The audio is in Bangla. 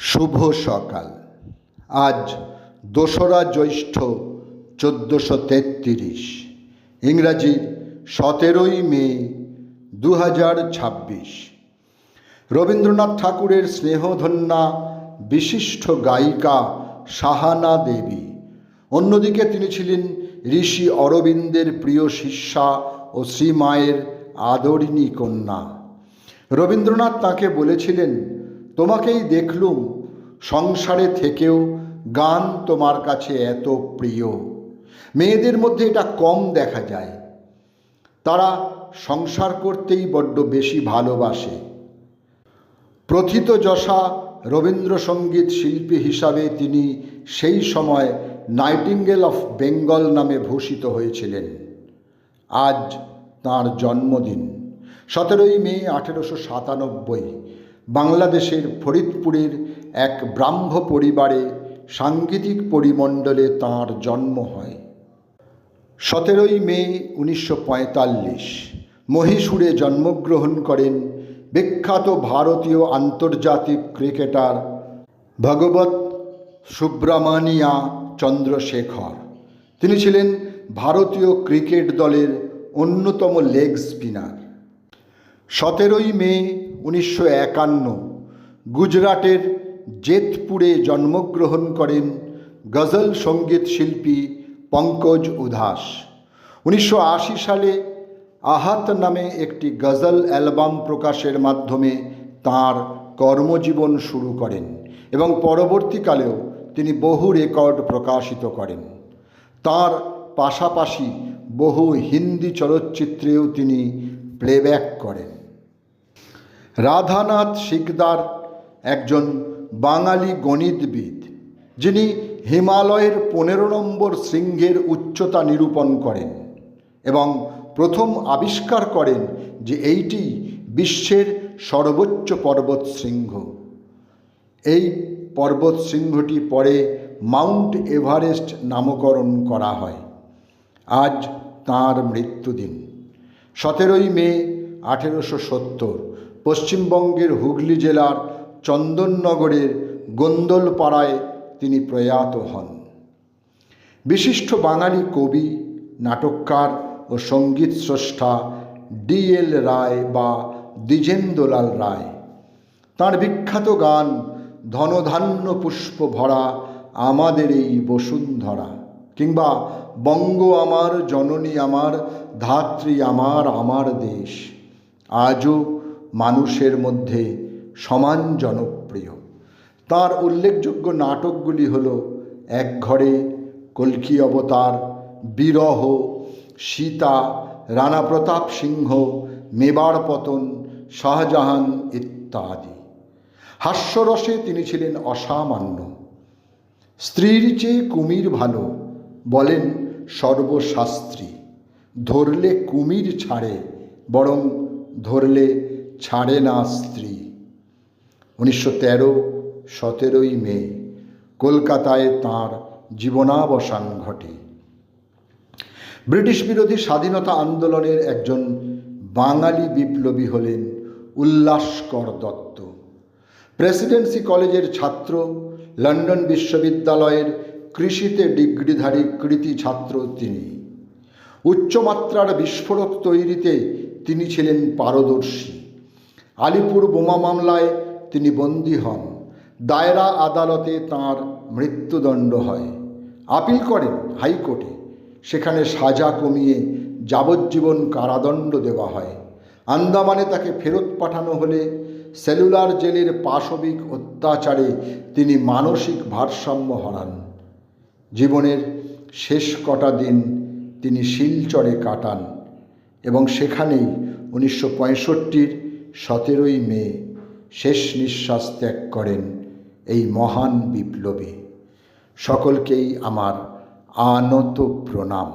শুভ সকাল। আজ 2রা জ্যৈষ্ঠ 1433, ইংরাজির 17ই মে 2026। রবীন্দ্রনাথ ঠাকুরের স্নেহধন্যা বিশিষ্ট গায়িকা সাহানা দেবী। অন্যদিকে তিনি ছিলেন ঋষি অরবিন্দের প্রিয় শিষ্যা ও শ্রীমায়ের আদরিণী কন্যা। রবীন্দ্রনাথ তাকে বলেছিলেন, তোমাকেই দেখলুম, সংসারে থেকেও গান তোমার কাছে এত প্রিয়। মেয়েদের মধ্যে এটা কম দেখা যায়, তারা সংসার করতেই বড্ড বেশি ভালোবাসে। প্রথিতযশা রবীন্দ্রসঙ্গীত শিল্পী হিসাবে তিনি সেই সময় নাইটিঙ্গেল অফ বেঙ্গল নামে ভূষিত হয়েছিলেন। আজ তাঁর জন্মদিন 17ই মে 1897। বাংলাদেশের ফরিদপুরের এক ব্রাহ্ম পরিবারে সাংগীতিক পরিমণ্ডলে তাঁর জন্ম হয়। 17ই মে 1945 মহীশূরে জন্মগ্রহণ করেন বিখ্যাত ভারতীয় আন্তর্জাতিক ক্রিকেটার ভগবত সুব্রামানিয়া চন্দ্রশেখর। তিনি ছিলেন ভারতীয় ক্রিকেট দলের অন্যতম লেগ স্পিনার। 17ই মে 1951 গুজরাটের জেতপুরে জন্মগ্রহণ করেন গজল সঙ্গীত শিল্পী পঙ্কজ উধাস। 1980 সালে আহাত নামে একটি গজল অ্যালবাম প্রকাশের মাধ্যমে তাঁর কর্মজীবন শুরু করেন এবং পরবর্তীকালেও তিনি বহু রেকর্ড প্রকাশিত করেন। তাঁর পাশাপাশি বহু হিন্দি চলচ্চিত্রেও তিনি প্লেব্যাক করেন। রাধানাথ সিকদার একজন বাঙালি গণিতবিদ, যিনি হিমালয়ের 15 নম্বর শৃঙ্গের উচ্চতা নিরূপণ করেন এবং প্রথম আবিষ্কার করেন যে এইটি বিশ্বের সর্বোচ্চ পর্বত শৃঙ্গ। এই পর্বত শৃঙ্গটি পরে মাউন্ট এভারেস্ট নামকরণ করা হয়। আজ তাঁর মৃত্যুদিন। 17ই মে 1870 পশ্চিমবঙ্গের হুগলি জেলার চন্দননগরের গোন্দলপাড়ায় তিনি প্রয়াত হন। বিশিষ্ট বাঙালি কবি, নাটককার ও সঙ্গীত স্রষ্টা D.L. রায় বা দ্বিজেন্দ্রলাল রায়। তাঁর বিখ্যাত গান ধনধান্য পুষ্প ভরা আমাদের এই বসুন্ধরা, কিংবা বঙ্গ আমার, জননী আমার, ধাত্রী আমার, আমার দেশ আজও মানুষের মধ্যে সমান জনপ্রিয়। তাঁর উল্লেখযোগ্য নাটকগুলি হল এক ঘরে, কল্কি অবতার, বিরহ, সীতা, রানা প্রতাপ সিংহ, মেবার পতন, শাহজাহান ইত্যাদি। হাস্যরসে তিনি ছিলেন অসামান্য। স্ত্রীর চেয়ে কুমির ভালো বলেন সর্বশাস্ত্রী। ধরলে কুমির ছাড়ে, বরং ধরলে ছাড়ে না স্ত্রী। 1913 17ই মে কলকাতায় তাঁর জীবনাবসান ঘটে। ব্রিটিশ বিরোধী স্বাধীনতা আন্দোলনের একজন বাঙালি বিপ্লবী হলেন উল্লাসকর দত্ত। প্রেসিডেন্সি কলেজের ছাত্র, লন্ডন বিশ্ববিদ্যালয়ের কৃষিতে ডিগ্রিধারী কৃতি ছাত্র তিনি। উচ্চমাত্রার বিস্ফোরক তৈরিতে তিনি ছিলেন পারদর্শী। আলিপুর বোমা মামলায় তিনি বন্দী হন। দায়রা আদালতে তাঁর মৃত্যুদণ্ড হয়। আপিল করেন হাইকোর্টে, সেখানে সাজা কমিয়ে যাবজ্জীবন কারাদণ্ড দেওয়া হয়। আন্দামানে তাকে ফেরত পাঠানো হলে সেলুলার জেলের পাশবিক অত্যাচারে তিনি মানসিক ভারসাম্য হারান। জীবনের শেষ কটা দিন তিনি শিলচরে কাটান এবং সেখানেই 1965 17ই মে শেষ নিঃশ্বাস ত্যাগ করেন এই মহান বিপ্লবী। সকলকেই আমার আনত প্রণাম।